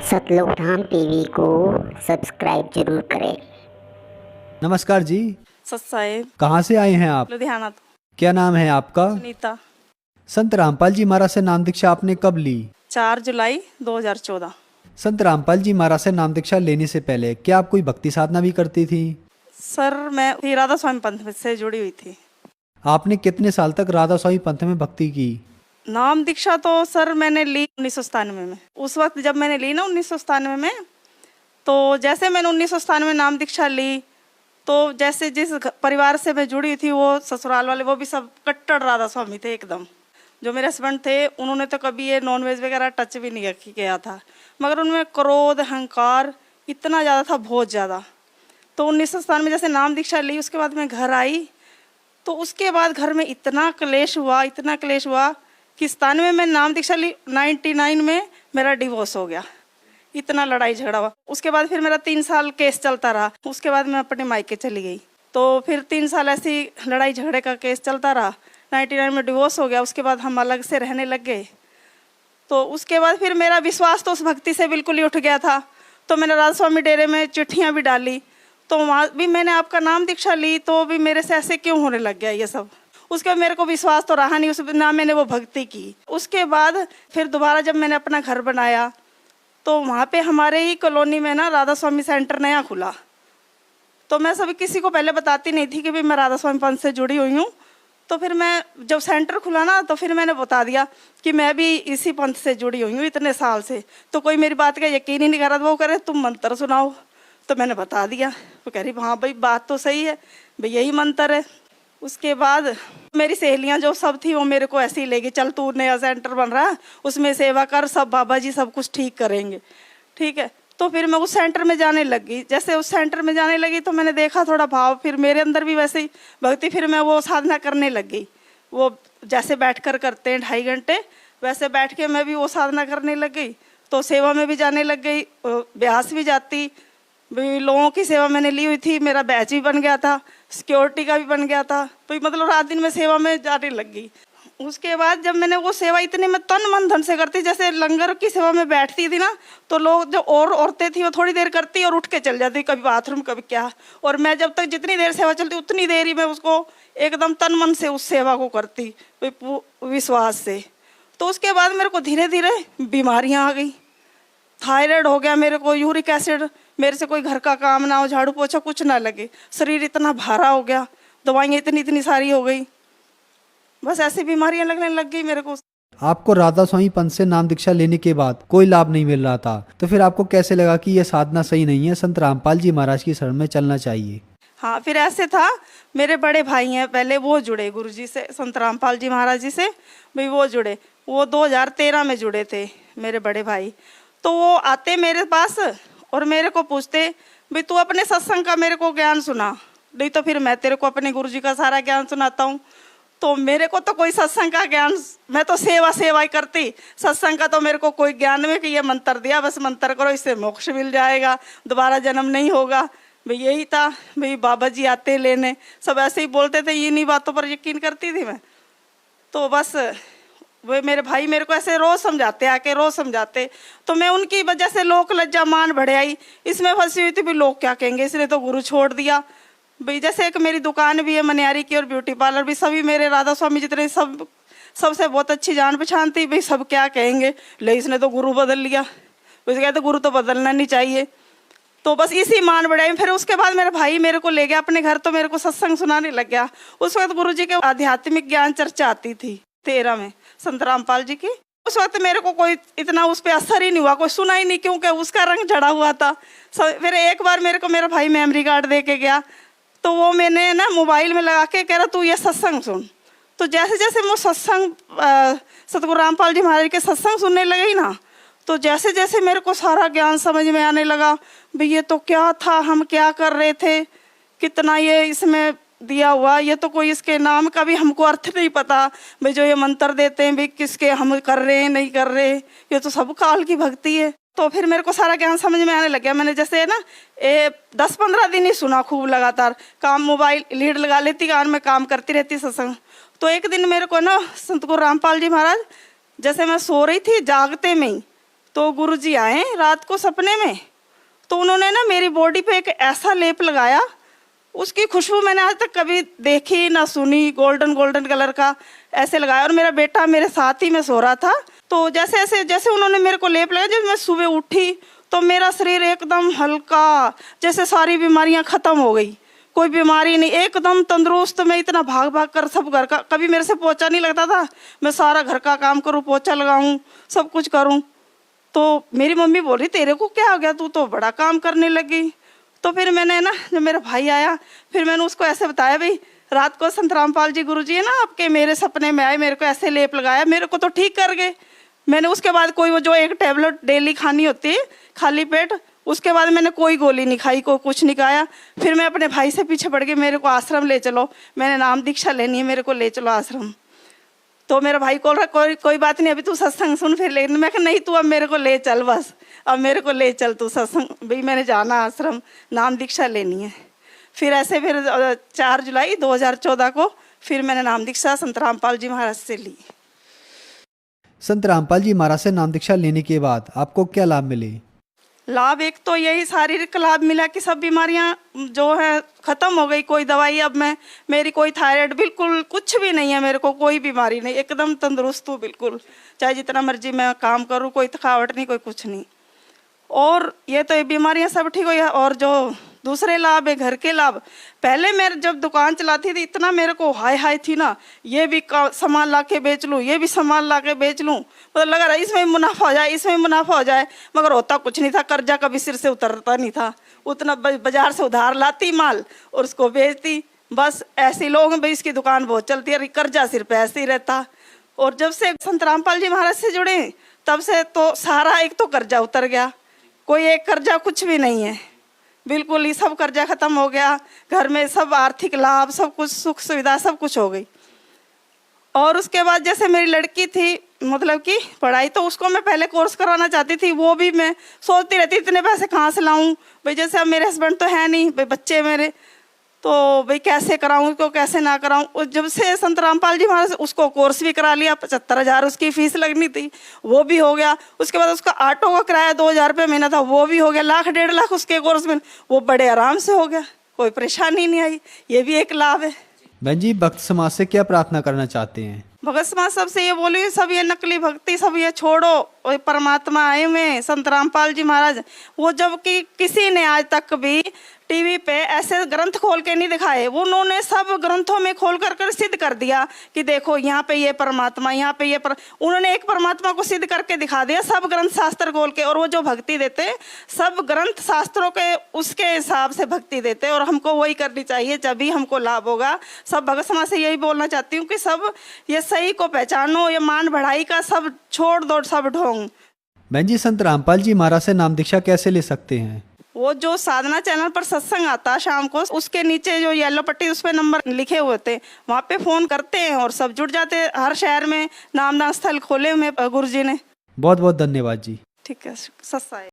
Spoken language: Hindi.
सतलोक धाम टीवी को सब्सक्राइब जरूर करें। नमस्कार जी। सत साहेब, कहाँ से आए हैं आप? लुधियाना। क्या नाम है आपका? सुनीता। संत रामपाल जी महाराज से नाम दीक्षा आपने कब ली? 4 जुलाई 2014। संत रामपाल जी महाराज से नाम दीक्षा लेने से पहले क्या आप कोई भक्ति साधना भी करती थी? सर, मैं भी राधा स्वामी पंथ से जुड़ी हुई थी। आपने कितने साल तक राधा स्वामी पंथ में भक्ति की? नाम दीक्षा तो सर मैंने ली 1997 में। उस वक्त जब मैंने ली ना 1997 में, तो जैसे मैंने 1997 में नाम दीक्षा ली, तो जैसे जिस परिवार से मैं जुड़ी थी वो ससुराल वाले वो भी सब कट्टर राधा स्वामी थे एकदम। जो मेरे हस्बैंड थे उन्होंने तो कभी ये नॉनवेज वगैरह टच भी नहीं किया था, मगर उनमें क्रोध अहंकार इतना ज़्यादा था, बहुत ज़्यादा। तो 1997 में जैसे नाम दीक्षा ली, उसके बाद मैं घर आई, तो उसके बाद घर में इतना क्लेश हुआ कि 97 में नाम दीक्षा ली, 99 में मेरा डिवोर्स हो गया। इतना लड़ाई झगड़ा हुआ। उसके बाद फिर मेरा 3 साल केस चलता रहा। उसके बाद मैं अपने मायके चली गई, तो फिर 3 साल ऐसी लड़ाई झगड़े का केस चलता रहा। 99 में डिवोर्स हो गया। उसके बाद हम अलग से रहने लग गए। तो उसके बाद फिर मेरा विश्वास तो उस भक्ति से बिल्कुल ही उठ गया था। तो मैंने राधा स्वामी डेरे में चिट्ठियाँ भी डाली, तो वहाँ भी मैंने आपका नाम दीक्षा ली, तो भी मेरे से ऐसे क्यों होने लग गया ये सब। उसके बाद मेरे को विश्वास तो रहा नहीं, उस ना मैंने वो भक्ति की। उसके बाद फिर दोबारा जब मैंने अपना घर बनाया, तो वहाँ पे हमारे ही कॉलोनी में ना राधा स्वामी सेंटर नया खुला। तो मैं सभी किसी को पहले बताती नहीं थी कि भाई मैं राधा स्वामी पंथ से जुड़ी हुई हूँ। तो फिर मैं जब सेंटर खुला ना, तो फिर मैंने बता दिया कि मैं भी इसी पंथ से जुड़ी हुई हूँ इतने साल से। तो कोई मेरी बात का यकीन ही नहीं कर रहा था। वो करे तुम मंत्र सुनाओ, तो मैंने बता दिया। वो कह रही हाँ भाई बात तो सही है, भाई यही मंत्र है। उसके बाद मेरी सहेलियां जो सब थी वो मेरे को ऐसे ही लेगी, चल तू नया सेंटर बन रहा है उसमें सेवा कर, सब बाबा जी सब कुछ ठीक करेंगे, ठीक है। तो फिर मैं उस सेंटर में जाने लगी। जैसे उस सेंटर में जाने लगी तो मैंने देखा थोड़ा भाव, फिर मेरे अंदर भी वैसे ही भक्ति, फिर मैं वो साधना करने लग गई। वो जैसे बैठ कर करते हैं 2.5 घंटे, वैसे बैठ के मैं भी वो साधना करने लग गई। तो सेवा में भी जाने लग गई, ब्यास भी जाती, भी लोगों की सेवा मैंने ली हुई थी, मेरा बैच भी बन गया था, सिक्योरिटी का भी बन गया था। तो मतलब रात दिन में सेवा में जाने लग गई। उसके बाद जब मैंने वो सेवा इतनी मैं तन मन धन से करती, जैसे लंगर की सेवा में बैठती थी ना, तो लोग जो और औरतें थी वो थोड़ी देर करती और उठ के चल जाती, कभी बाथरूम कभी क्या। और मैं जब तक जितनी देर सेवा चलती उतनी देर ही मैं उसको एकदम तन मन से उस सेवा को करती, विश्वास से। तो उसके बाद मेरे को धीरे धीरे बीमारियाँ आ गई। थायराइड हो गया मेरे को, यूरिक एसिड, मेरे से कोई घर का काम ना हो, झाड़ू पोछा कुछ ना लगे, शरीर इतना भारा हो गया, दवाइयाँ इतनी सारी हो गई, बस ऐसी बीमारियां लगने लग गई मेरे को। आपको राधा स्वामी पंथ से नाम दीक्षा लेने के बाद कोई लाभ नहीं मिल रहा था, तो फिर आपको कैसे लगा कि यह साधना सही नहीं है, संत रामपाल जी महाराज की शरण में चलना चाहिए? हाँ, फिर ऐसे था, मेरे बड़े भाई हैं पहले, वो जुड़े गुरु जी से, संत रामपाल जी महाराज जी से भाई वो जुड़े। वो 2013 में जुड़े थे मेरे बड़े भाई। तो वो आते मेरे पास और मेरे को पूछते भाई तू अपने सत्संग का मेरे को ज्ञान सुना, नहीं तो फिर मैं तेरे को अपने गुरु जी का सारा ज्ञान सुनाता हूँ। तो मेरे को तो कोई सत्संग का ज्ञान, मैं तो सेवा ही करती, सत्संग का तो मेरे को कोई ज्ञान में कि ये मंत्र दिया बस मंत्र करो इससे मोक्ष मिल जाएगा, दोबारा जन्म नहीं होगा, भाई यही था। भाई बाबा जी आते लेने, सब ऐसे ही बोलते थे, इन्हीं बातों पर यकीन करती थी मैं। तो बस वे मेरे भाई मेरे को ऐसे रोज समझाते, आके रोज समझाते, तो मैं उनकी वजह से लोक लज्जा मान बढ़े आई, इसमें फंसी हुई थी भी लोग क्या कहेंगे, इसने तो गुरु छोड़ दिया। भाई जैसे एक मेरी दुकान भी है मनियारी की और ब्यूटी पार्लर भी, सभी मेरे राधा स्वामी जितने सबसे बहुत अच्छी जान पहचान थी। भाई सब क्या कहेंगे, ले इसने तो गुरु बदल लिया, वैसे कहते गुरु तो बदलना नहीं चाहिए। तो बस इसी मान बढ़ाई। फिर उसके बाद मेरा भाई मेरे को ले गया अपने घर, तो मेरे को सत्संग सुनाने लग गया। उस वक्त गुरु जी के आध्यात्मिक ज्ञान चर्चा आती थी 13 में संत रामपाल जी की। उस वक्त मेरे को कोई इतना उस पर असर ही नहीं हुआ, कोई सुना ही नहीं, क्योंकि उसका रंग चढ़ा हुआ था। फिर एक बार मेरे को मेरा भाई मेमोरी कार्ड दे के गया, तो वो मैंने ना मोबाइल में लगा के कह रहा तू ये सत्संग सुन। तो जैसे जैसे मैं सत्संग सतगुरु रामपाल जी महाराज के सत्संग सुनने लगी ना, तो जैसे जैसे मेरे को सारा ज्ञान समझ में आने लगा। भाई ये तो क्या था, हम क्या कर रहे थे, कितना ये इसमें दिया हुआ, ये तो कोई इसके नाम का भी हमको अर्थ नहीं पता। भाई जो ये मंत्र देते हैं भाई किसके हम कर रहे हैं नहीं कर रहे, ये तो सब काल की भक्ति है। तो फिर मेरे को सारा ज्ञान समझ में आने लग गया। मैंने जैसे ना 10-15 दिन ही सुना खूब लगातार, काम मोबाइल लीड लगा लेती, कान में काम करती रहती सत्संग। तो एक दिन मेरे को ना संत गुरु रामपाल जी महाराज, जैसे मैं सो रही थी जागते में ही, तो गुरुजी आए रात को सपने में, तो उन्होंने ना मेरी बॉडी पे एक ऐसा लेप लगाया, उसकी खुशबू मैंने आज तक कभी देखी ना सुनी, गोल्डन गोल्डन कलर का ऐसे लगाया। और मेरा बेटा मेरे साथ ही में सो रहा था, तो जैसे उन्होंने मेरे को लेप लगाया, जब मैं सुबह उठी तो मेरा शरीर एकदम हल्का, जैसे सारी बीमारियां खत्म हो गई, कोई बीमारी नहीं, एकदम तंदुरुस्त। मैं इतना भाग भाग कर सब घर का, कभी मेरे से पोछा नहीं लगता था, मैं सारा घर का काम करूँ, पोछा लगाऊं, सब कुछ करूं। तो मेरी मम्मी बोल रही तेरे को क्या हो गया, तू तो बड़ा काम करने लगी। तो फिर मैंने ना, जब मेरा भाई आया, फिर मैंने उसको ऐसे बताया, भाई रात को संत रामपाल जी गुरुजी है ना आपके, मेरे सपने में आए, मेरे को ऐसे लेप लगाया, मेरे को तो ठीक कर गए। मैंने उसके बाद कोई वो जो एक टैबलेट डेली खानी होती है खाली पेट, उसके बाद मैंने कोई गोली नहीं खाई, कोई कुछ नहीं खाया। फिर मैं अपने भाई से पीछे पड़ गई, मेरे को आश्रम ले चलो, मैंने नाम दीक्षा लेनी है, मेरे को ले चलो आश्रम। तो मेरा भाई बोल रहा कोई बात नहीं, अभी तू सत्संग सुन फिर ले। मैं कहा नहीं, तू अब मेरे को ले चल, बस अब मेरे को ले चल तू सत्संग, भाई मैंने जाना आश्रम, नाम दीक्षा लेनी है। फिर ऐसे फिर 4 जुलाई 2014 को फिर मैंने नाम दीक्षा संत रामपाल जी महाराज से ली। संत रामपाल जी महाराज से नाम दीक्षा लेने के बाद आपको क्या लाभ मिले? लाभ एक तो यही शारीरिक लाभ मिला कि सब बीमारियां जो है खत्म हो गई, कोई दवाई अब मेरी कोई थायराइड बिल्कुल कुछ भी नहीं है, मेरे को कोई बीमारी नहीं, एकदम तंदुरुस्त हूँ बिल्कुल, चाहे जितना मर्जी मैं काम करूँ, कोई थकावट नहीं, कोई कुछ नहीं। और ये तो ये बीमारियां सब ठीक हुई है। और जो दूसरे लाभ है, घर के लाभ, पहले मैं जब दुकान चलाती थी इतना मेरे को हाय थी ना, ये भी सामान ला के बेच लूँ, ये भी सामान ला के बेच लूँ, मतलब लगा रहा इसमें मुनाफा हो जाए, इसमें मुनाफा हो जाए, मगर होता कुछ नहीं था। कर्जा कभी सिर से उतरता नहीं था, उतना बाजार से उधार लाती माल और उसको बेचती, बस ऐसे लोग भाई इसकी दुकान बहुत चलती है, कर्जा सिर पे ऐसे ही रहता। और जब से संत रामपाल जी महाराज से जुड़े तब से तो सारा एक तो कर्जा उतर गया, कोई एक कर्जा कुछ भी नहीं है, बिल्कुल ही सब कर्जा खत्म हो गया, घर में सब आर्थिक लाभ, सब कुछ सुख सुविधा सब कुछ हो गई। और उसके बाद जैसे मेरी लड़की थी, मतलब कि पढ़ाई, तो उसको मैं पहले कोर्स करवाना चाहती थी, वो भी मैं सोचती रहती इतने पैसे कहाँ से लाऊं, भाई जैसे अब मेरे हस्बैंड तो है नहीं, भाई बच्चे मेरे, तो भाई कैसे कराऊं उसको, कैसे ना कराऊं। जब से संत रामपाल जी महाराज, उसको कोर्स भी करा लिया, 75,000 उसकी फीस लगनी थी, वो भी हो गया। उसके बाद उसका ऑटो का किराया 2,000 रुपये महीना था, वो भी हो गया। 1,00,000 1.5 लाख उसके कोर्स में, वो बड़े आराम से हो गया, कोई परेशानी नहीं आई, ये भी एक लाभ है। बहन जी, भक्त समाज से क्या प्रार्थना करना चाहते हैं? भगत समाज सबसे ये बोली, सब ये नकली भक्ति सब ये छोड़ो, वो परमात्मा आए हुए संत रामपाल जी महाराज, वो जब कि किसी ने आज तक भी टीवी पे ऐसे ग्रंथ खोल के नहीं दिखाए, वो उन्होंने सब ग्रंथों में खोल कर सिद्ध कर दिया कि देखो यहाँ पे ये परमात्मा, यहाँ पे ये उन्होंने एक परमात्मा को सिद्ध करके दिखा दिया, सब ग्रंथ शास्त्र खोल के। और वो जो भक्ति देते सब ग्रंथ शास्त्रों के उसके हिसाब से भक्ति देते, और हमको वही करनी चाहिए, जब भी हमको लाभ होगा। सब भगत समाज से यही बोलना चाहती हूँ कि सब ये सही को पहचानो, ये मान बढ़ाई का सब छोड़ दो, सब ढोंग। बहन जी, संत रामपाल जी महाराज से नाम दीक्षा कैसे ले सकते हैं? वो जो साधना चैनल पर सत्संग आता है शाम को, उसके नीचे जो येलो पट्टी उस पे नंबर लिखे हुए थे, वहाँ पे फोन करते हैं और सब जुड़ जाते हैं। हर शहर में नामदान स्थल खोले हुए गुरुजी ने। बहुत बहुत धन्यवाद जी। ठीक है, सत्संग।